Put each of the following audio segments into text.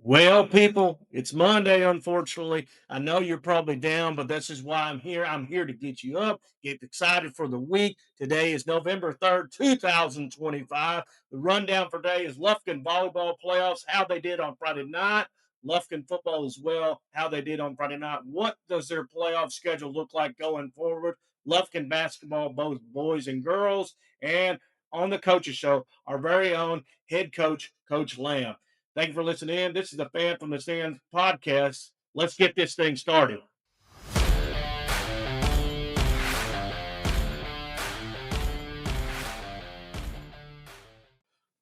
Well, people, it's Monday, unfortunately. I know you're probably down, but this is why I'm here. I'm here to get you up, get excited for the week. Today is November 3rd, 2025. The rundown for today is Lufkin volleyball playoffs, how they did on Friday night. Lufkin football as well, how they did on Friday night. What does their playoff schedule look like going forward? Lufkin basketball, both boys and girls. And on the coaches show, our very own head coach, Coach Lamb. Thank you for listening in. This is the Fan from the Stands podcast. Let's get this thing started.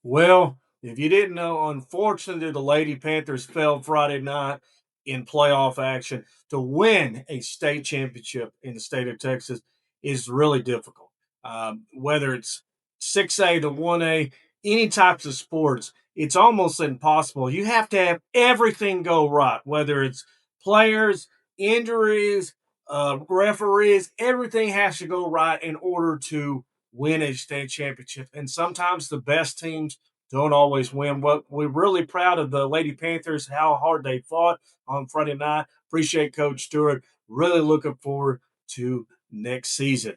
Well, if you didn't know, unfortunately, the Lady Panthers fell Friday night in playoff action. To win a state championship in the state of Texas is really difficult. Whether it's 6A to 1A, any types of sports, it's almost impossible. You have to have everything go right, whether it's players, injuries, referees, everything has to go right in order to win a state championship. And sometimes the best teams don't always win. But we're really proud of the Lady Panthers, how hard they fought on Friday night. Appreciate Coach Stewart. Really looking forward to next season.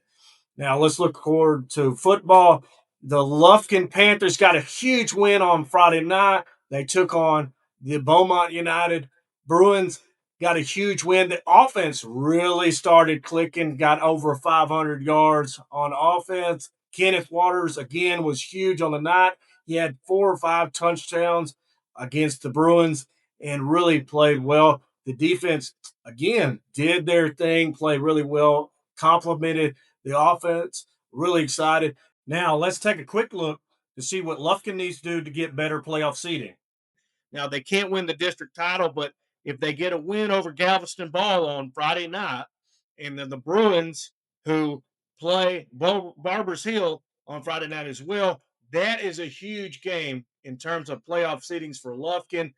Now let's look forward to football. The Lufkin Panthers got a huge win on Friday night. They took on the Beaumont United Bruins. Got a huge win. The offense really started clicking. Got over 500 yards on offense. Kenneth Waters again was huge on the night. He had 4 or 5 touchdowns against the Bruins and really played well. The defense again did their thing, played really well, complimented the offense. Really excited. Now, let's take a quick look to see what Lufkin needs to do to get better playoff seeding. Now, they can't win the district title, but if they get a win over Galveston Ball on Friday night, and then the Bruins, who play Barbers Hill on Friday night as well, that is a huge game in terms of playoff seedings for Lufkin.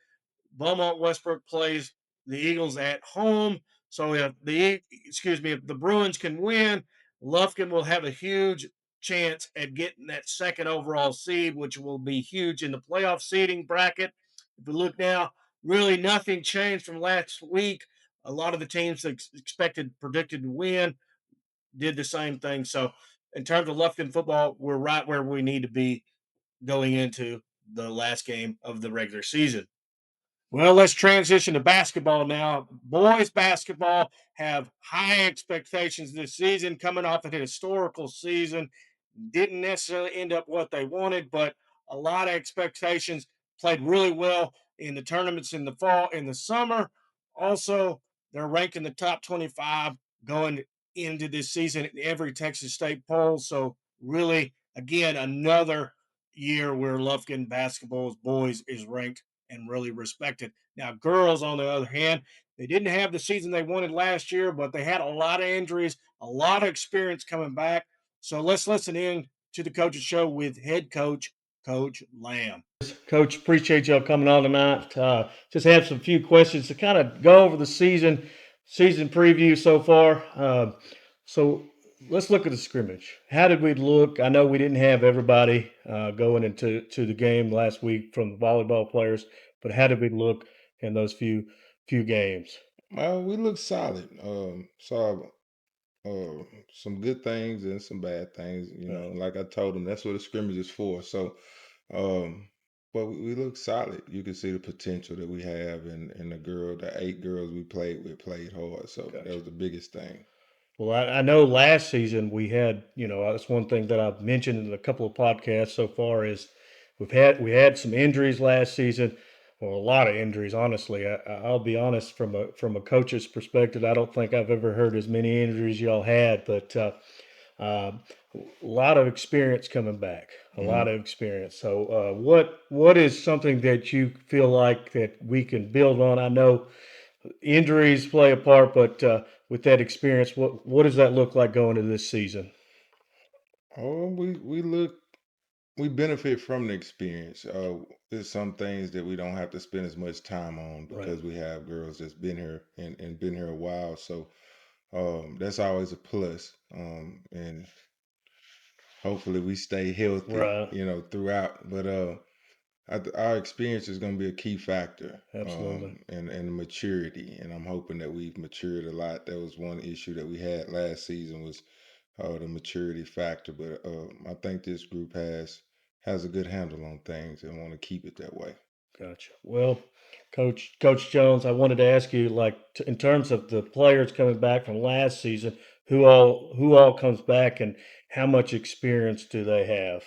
Beaumont Westbrook plays the Eagles at home. So if the Bruins can win, Lufkin will have a huge chance at getting that second overall seed, which will be huge in the playoff seeding bracket. If we look now, really nothing changed from last week. A lot of the teams predicted to win, did the same thing. So in terms of Lufkin football, we're right where we need to be going into the last game of the regular season. Well, let's transition to basketball now. Boys basketball have high expectations this season, coming off of a historical season. Didn't necessarily end up what they wanted, but a lot of expectations. Played really well in the tournaments in the fall, in the summer. Also, they're ranked in the top 25 going into this season in every Texas State poll. So, really, again, another year where Lufkin basketball's boys is ranked and really respected. Now, girls, on the other hand, they didn't have the season they wanted last year, but they had a lot of injuries, a lot of experience coming back. So let's listen in to the coach's show with head coach, Coach Lamb. Coach, appreciate y'all coming on tonight. Just have some few questions to kind of go over the season preview so far. So let's look at the scrimmage. How did we look? I know we didn't have everybody going into the game last week from the volleyball players, but how did we look in those few games? Well, we look solid. Saw some good things and some bad things. Right. Like I told them, that's what the scrimmage is for. So, um, but we look solid. You can see the potential that we have, and the 8 girls we played with played hard. So that Gotcha. was the biggest thing. Well, I know last season we had, that's one thing that I've mentioned in a couple of podcasts so far is we had some injuries last season. Well, a lot of injuries, honestly. I'll be honest from a coach's perspective. I don't think I've ever heard as many injuries y'all had, but uh, a lot of experience coming back. A lot Mhm. of experience. So, what is something that you feel like that we can build on? I know injuries play a part, but with that experience, what does that look like going into this season? Oh, we benefit from the experience. There's some things that we don't have to spend as much time on Right. because we have girls that's been here and been here a while. So that's always a plus. And hopefully we stay healthy, Right. throughout. But our experience is going to be a key factor, Absolutely. and maturity. And I'm hoping that we've matured a lot. That was one issue that we had last season was the maturity factor. But I think this group has a good handle on things and want to keep it that way. Gotcha. Well, Coach Jones, I wanted to ask you, like, in terms of the players coming back from last season, who all comes back, and how much experience do they have?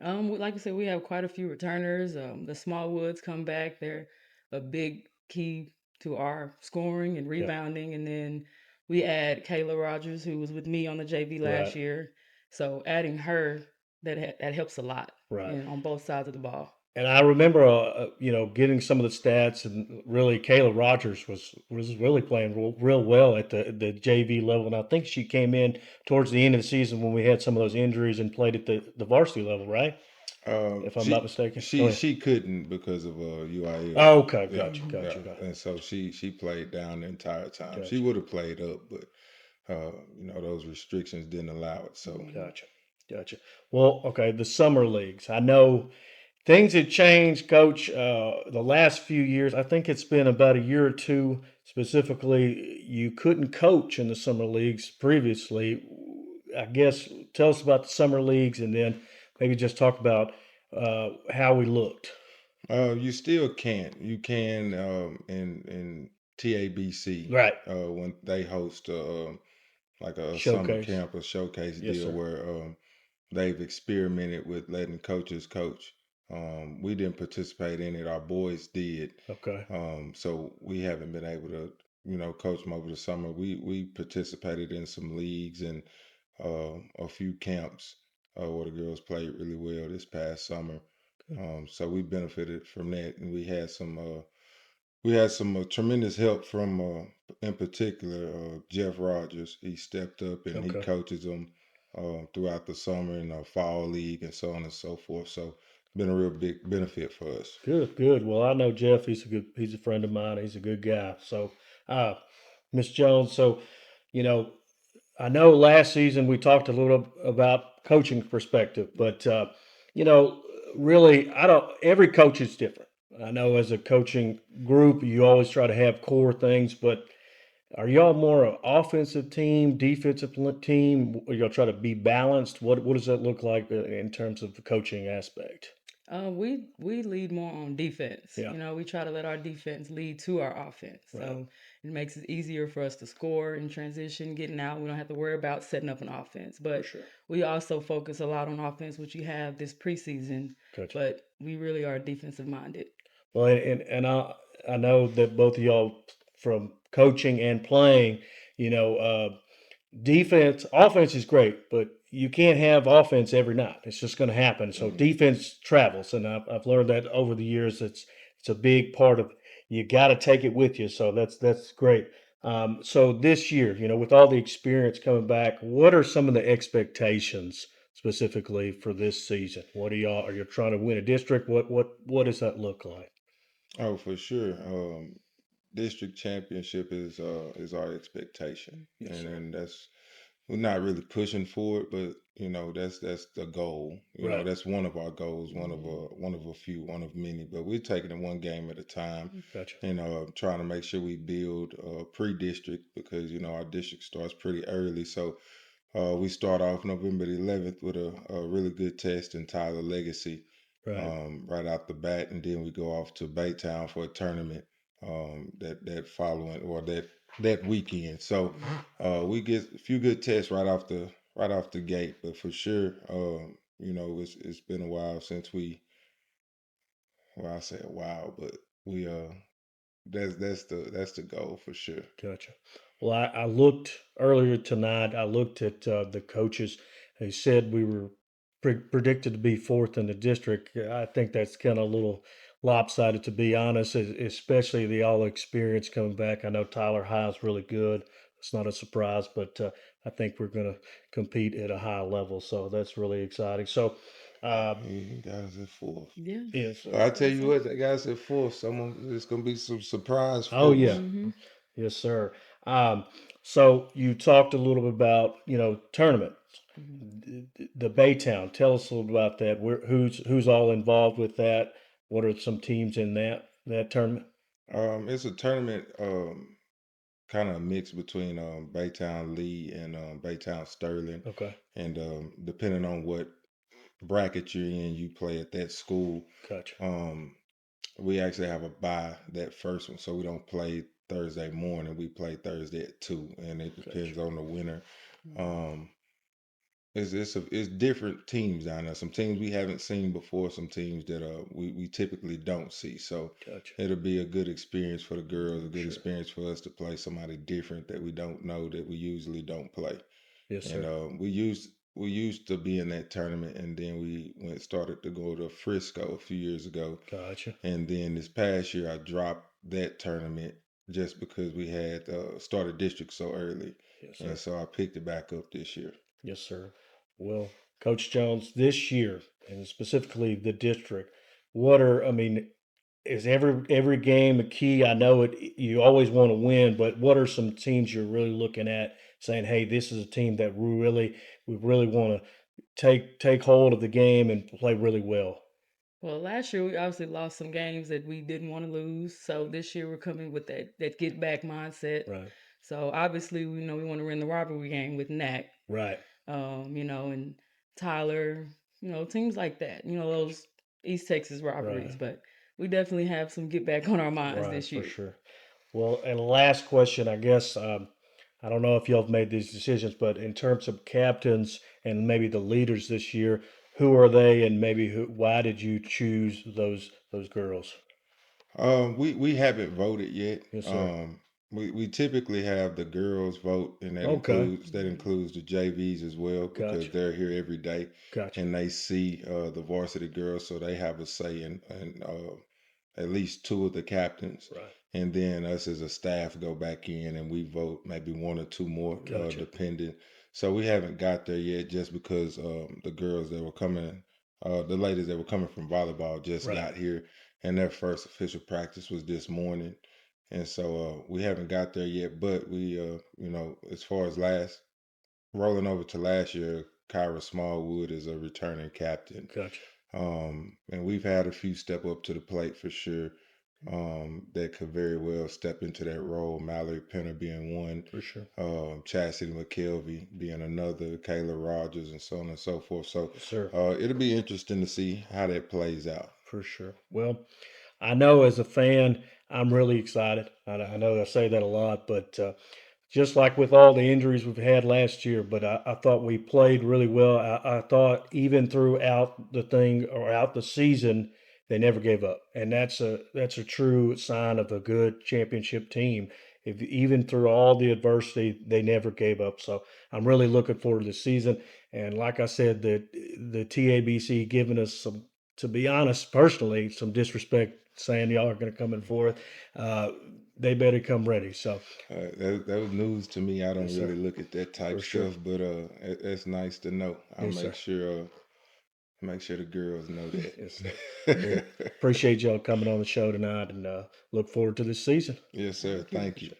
Like I said, we have quite a few returners. The Smallwoods come back; they're a big key to our scoring and Yeah. rebounding. And then we add Kayla Rogers, who was with me on the JV last Right. year. So adding her that helps a lot Right. on both sides of the ball. And I remember, getting some of the stats, and really, Kayla Rogers was really playing real well at the JV level, and I think she came in towards the end of the season when we had some of those injuries and played at the varsity level, right? If I'm not She mistaken. Go she ahead. she couldn't because of UIL. Oh, okay, Yeah, gotcha, Hmm. yeah, gotcha, gotcha, and so she played down the entire time. She gotcha, would have played up, but those restrictions didn't allow it. So Hmm. gotcha, gotcha. Well, okay, the summer leagues. I know things have changed, Coach. The last few years, I think it's been about a year or two specifically. You couldn't coach in the summer leagues previously. I guess tell us about the summer leagues, and then maybe just talk about how we looked. you still can't. You can in TABC Right. when they host like a summer Showcase. camp, a showcase Yes, deal sir. where they've experimented with letting coaches coach. We didn't participate in it. Our boys did. Okay. So we haven't been able to, coach them over the summer. We participated in some leagues and a few camps where the girls played really well this past summer. Good. So we benefited from that, and we had some tremendous help from, in particular, Jeff Rogers. He stepped up and he Okay. coaches them throughout the summer and fall league and so on and so forth. So it's been a real big benefit for us. Good. Good. Well, I know Jeff. He's a friend of mine. He's a good guy. So, uh, Miss Jones. So, you know, I know last season we talked a little about coaching perspective, but you know, really, I don't. Every coach is different. I know as a coaching group, you always try to have core things, but are y'all more an offensive team, defensive team? Are y'all try to be balanced? What does that look like in terms of the coaching aspect? We lead more on defense. Yeah, We try to let our defense lead to our offense. right, So it makes it easier for us to score in transition, getting out. We don't have to worry about setting up an offense. for But sure. we also focus a lot on offense, which you have this preseason. Gotcha. But we really are defensive minded. Well, and I know that both of y'all from coaching and playing, you know, offense is great, but you can't have offense every night. It's just going to happen. So Mhm. defense travels, and I've learned that over the years. It's a big part of you. Got to take it with you. So that's great. So this year, with all the experience coming back, what are some of the expectations specifically for this season? What are you trying to win a district? What does that look like? Oh, for sure. District championship is our expectation, Yes, and sir. and that's we're not really pushing for it, but that's the goal. Right. That's one of our goals, Hmm. one of a few, one of many. But we're taking it one game at a time, Gotcha. and trying to make sure we build pre-district because our district starts pretty early. So we start off November the 11th with a really good test in Tyler Legacy Right. right out the bat, and then we go off to Baytown for a tournament that following or that weekend. So we get a few good tests right off the gate, but for sure, it's been a while since well, I say a while, but we that's the goal for sure. Gotcha. Well, I looked earlier tonight. I looked at the coaches. They said we were predicted to be fourth in the district. I think that's kind of a little lopsided, to be honest, especially the all experience coming back. I know Tyler High is really good. It's not a surprise, but I think we're going to compete at a high level. So that's really exciting. So, uh, You guys at fourth. Yeah, yes, sir. Well, I that's tell you what, awesome. that guys at fourth. Someone There's gonna be some surprise Oh, yeah. folks. Hmm. Yes, sir. Um, so you talked a little bit about, tournament. Hmm. The Baytown. Tell us a little about that. Who's all involved with that? What are some teams in that tournament? It's a tournament, kind of a mix between Baytown Lee and Baytown Sterling, Okay, and depending on what bracket you're in, you play at that school. gotcha, Um, we actually have a bye that first one, so we don't play Thursday morning. We play Thursday at 2, and it gotcha. depends on the winner. Mhm. Um, it's different teams down there. Some teams we haven't seen before. Some teams that we typically don't see. So Gotcha. it'll be a good experience for the girls. A good Sure. experience for us to play somebody different that we don't know that we usually don't play. Yes, And sir. we used to be in that tournament, and then we went started to go to Frisco a few years ago, Gotcha. and then this past year I dropped that tournament just because we had started district so early, Yes, and sir. so I picked it back up this year. Yes, sir. Well, Coach Jones, this year, and specifically the district, what are, I mean, is every game a key? I know it. You always want to win, but what are some teams you're really looking at, saying, "Hey, this is a team that we really want to take hold of the game and play really well." Well, last year we obviously lost some games that we didn't want to lose. So this year we're coming with that get back mindset. Right. So obviously we know we want to win the rivalry game with Knack, Right. and Tyler, teams like that. Those East Texas rivalries. Right. But we definitely have some get back on our minds Right. this For year. sure. Well, and last question, I guess. I don't know if y'all have made these decisions, but in terms of captains and maybe the leaders this year, who are they, and maybe why did you choose those girls? We haven't voted yet. Yes, sir. We typically have the girls vote, and that Okay, includes that Mhm. includes the JVs as well because gotcha, they're here every day, gotcha. and they see the varsity girls, so they have a say in at least two of the captains, Right, and then us as a staff go back in and we vote maybe one or two more, gotcha. depending. So we haven't got there yet, just because the ladies that were coming from volleyball just Right, got here, and their first official practice was this morning, and so we haven't got there yet. But as far as last rolling over to last year, Kyra Smallwood is a returning captain, gotcha. and we've had a few step up to the plate for sure. That could very well step into that role. Mallory Penner being one, For sure. Chastity McKelvey being another, Kayla Rogers, and so on and so forth. So Yes, sir. it'll be interesting to see how that plays out. For sure. Well, I know as a fan, I'm really excited. I know I say that a lot, but just like with all the injuries we've had last year, but I thought we played really well. I thought even throughout the thing or out the season, they never gave up, and that's a true sign of a good championship team. If even through all the adversity, they never gave up. So I'm really looking forward to the season. And like I said, the TABC giving us some, to be honest, personally, some disrespect saying y'all are going to come in fourth. Uh, they better come ready. So That was news to me. I don't yes, sir. really look at that type For sure. stuff, but it's nice to know. I'll Yes, sir. make sure the girls know Yes, sir. Well, that. appreciate y'all coming on the show tonight and look forward to this season. Yes, sir. Thank you. Thank you.